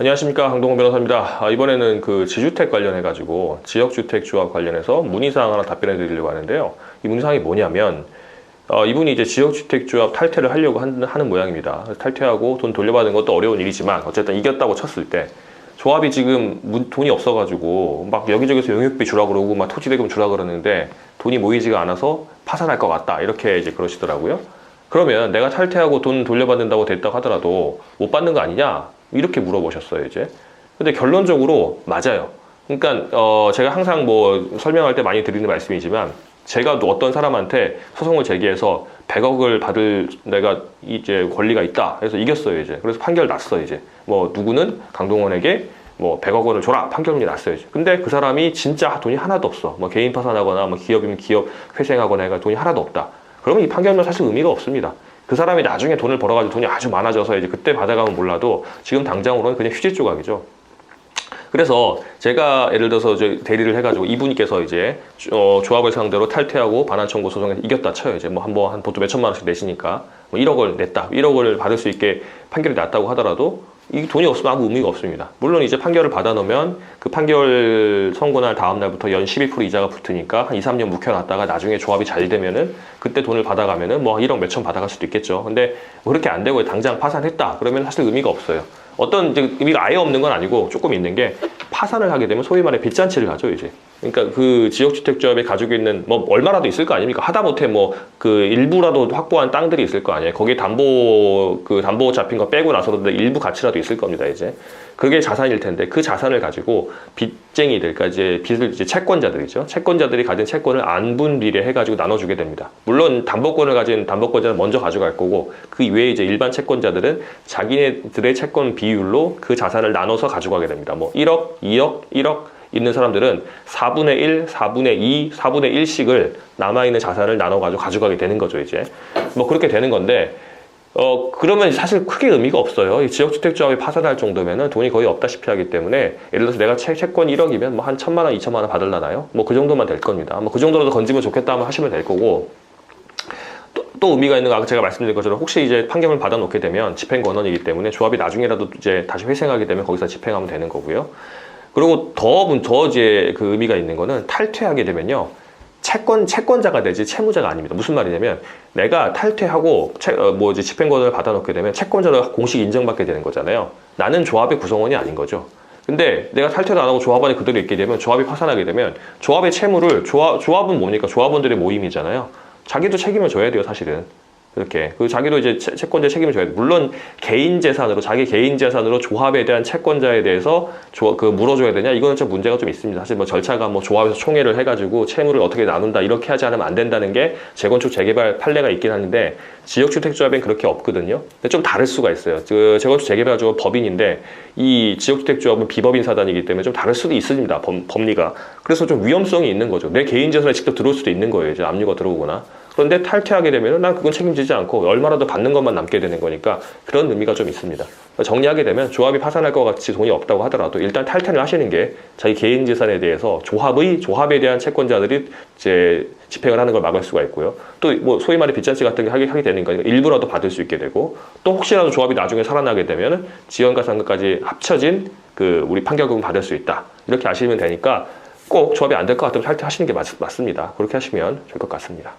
안녕하십니까, 강동원 변호사입니다. 이번에는 그 지주택 관련해 가지고 지역주택 조합 관련해서 문의사항 하나 답변해 드리려고 하는데요. 이 문의사항이 뭐냐면 이분이 이제 지역주택 조합 탈퇴를 하려고 하는 모양입니다. 탈퇴하고 돈 돌려받는 것도 어려운 일이지만 어쨌든 이겼다고 쳤을 때 조합이 지금 돈이 없어가지고 막 여기저기서 용역비 주라 그러고 막 토지대금 주라 그러는데 돈이 모이지가 않아서 파산할 것 같다, 이렇게 이제 그러시더라고요. 그러면 내가 탈퇴하고 돈 돌려받는다고 됐다고 하더라도 못 받는 거 아니냐, 이렇게 물어보셨어요 이제. 근데 결론적으로 맞아요. 그러니까 제가 항상 뭐 설명할 때 많이 드리는 말씀이지만, 제가 어떤 사람한테 소송을 제기해서 100억을 받을 내가 이제 권리가 있다 그래서 이겼어요 이제. 그래서 판결 났어 이제. 뭐 누구는 강동원에게 뭐 100억 원을 줘라, 판결이 났어요 이제. 근데 그 사람이 진짜 돈이 하나도 없어. 뭐 개인 파산하거나 뭐 기업이면 기업 회생하거나 해가 돈이 하나도 없다. 그러면 이 판결은 사실 의미가 없습니다. 그 사람이 나중에 돈을 벌어가지고 돈이 아주 많아져서 이제 그때 받아가면 몰라도 지금 당장으로는 그냥 휴지 조각이죠. 그래서 제가 예를 들어서 대리를 해가지고 이분께서 이제 조합을 상대로 탈퇴하고 반환 청구 소송에서 이겼다 쳐요. 이제 뭐 한 보통 몇 천만 원씩 내시니까 뭐 1억을 냈다, 1억을 받을 수 있게 판결이 났다고 하더라도 이 돈이 없으면 아무 의미가 없습니다. 물론 이제 판결을 받아놓으면 그 판결 선고날 다음 날부터 연 12% 이자가 붙으니까 한 2, 3년 묵혀놨다가 나중에 조합이 잘 되면은 그때 돈을 받아가면은 뭐 1억 몇천 받아갈 수도 있겠죠. 근데 뭐 그렇게 안 되고 당장 파산했다 그러면 사실 의미가 없어요. 어떤 이제 의미가 아예 없는 건 아니고 조금 있는 게, 파산을 하게 되면 소위 말해 빚잔치를 가죠 이제. 그러니까 그 지역주택조합에 가지고 있는 뭐 얼마라도 있을 거 아닙니까? 하다못해 뭐 그 일부라도 확보한 땅들이 있을 거 아니에요. 거기에 담보 잡힌 거 빼고 나서도 일부 가치라도 있을 겁니다 이제. 그게 자산일 텐데 그 자산을 가지고 빚쟁이들, 그러니까 이제 빚을 이제 채권자들이죠. 채권자들이 가진 채권을 안분비례 해가지고 나눠주게 됩니다. 물론 담보권을 가진 담보권자는 먼저 가져갈 거고, 그 이외에 이제 일반 채권자들은 자기네들의 채권 비율로 그 자산을 나눠서 가져가게 됩니다. 뭐 1억, 2억, 1억 있는 사람들은 4분의 1, 4분의 2, 4분의 1씩을 남아있는 자산을 나눠가지고 가져가게 되는 거죠 이제. 뭐 그렇게 되는 건데, 그러면 사실 크게 의미가 없어요. 이 지역주택조합이 파산할 정도면은 돈이 거의 없다시피 하기 때문에, 예를 들어서 내가 채권 1억이면 뭐 한 1,000만 원, 2,000만 원 받으려나요? 뭐 그 정도만 될 겁니다. 뭐 그 정도라도 건지면 좋겠다 하면 하시면 될 거고, 또 의미가 있는 거, 아까 제가 말씀드린 것처럼 혹시 이제 판결을 받아놓게 되면 집행권원이기 때문에 조합이 나중에라도 이제 다시 회생하게 되면 거기서 집행하면 되는 거고요. 그리고 더 이제 그 의미가 있는 거는, 탈퇴하게 되면요, 채권자가 되지 채무자가 아닙니다. 무슨 말이냐면, 내가 탈퇴하고 뭐 이제 집행권을 받아놓게 되면 채권자로 공식 인정받게 되는 거잖아요. 나는 조합의 구성원이 아닌 거죠. 근데 내가 탈퇴도 안 하고 조합 안에 그대로 있게 되면, 조합이 파산하게 되면 조합의 채무를 조합은 뭡니까? 조합원들의 모임이잖아요. 자기도 책임을 져야 돼요 사실은. 이렇게 자기도 이제 채권자 책임을 져야 돼. 물론 개인 재산으로, 자기 개인 재산으로 조합에 대한 채권자에 대해서 물어줘야 되냐, 이거는 좀 문제가 좀 있습니다. 사실 뭐 절차가 뭐 조합에서 총회를 해가지고 채무를 어떻게 나눈다 이렇게 하지 않으면 안 된다는 게 재건축 재개발 판례가 있긴 하는데, 지역주택조합엔 그렇게 없거든요. 근데 좀 다를 수가 있어요. 재건축 재개발조합은 법인인데 이 지역주택조합은 비법인 사단이기 때문에 좀 다를 수도 있습니다, 법리가. 그래서 좀 위험성이 있는 거죠. 내 개인 재산에 직접 들어올 수도 있는 거예요, 이제 압류가 들어오거나. 그런데 탈퇴하게 되면 난 그건 책임지지 않고 얼마라도 받는 것만 남게 되는 거니까 그런 의미가 좀 있습니다. 정리하게 되면, 조합이 파산할 것 같이 돈이 없다고 하더라도 일단 탈퇴를 하시는 게 자기 개인 재산에 대해서 조합에 대한 채권자들이 이제 집행을 하는 걸 막을 수가 있고요. 또 뭐 소위 말해 빚잔치 같은 게 하게 되는 거니까 일부라도 받을 수 있게 되고, 또 혹시라도 조합이 나중에 살아나게 되면 지연과 상각까지 합쳐진 우리 판결금을 받을 수 있다, 이렇게 아시면 되니까 꼭 조합이 안 될 것 같으면 탈퇴하시는 게 맞습니다. 그렇게 하시면 될 것 같습니다.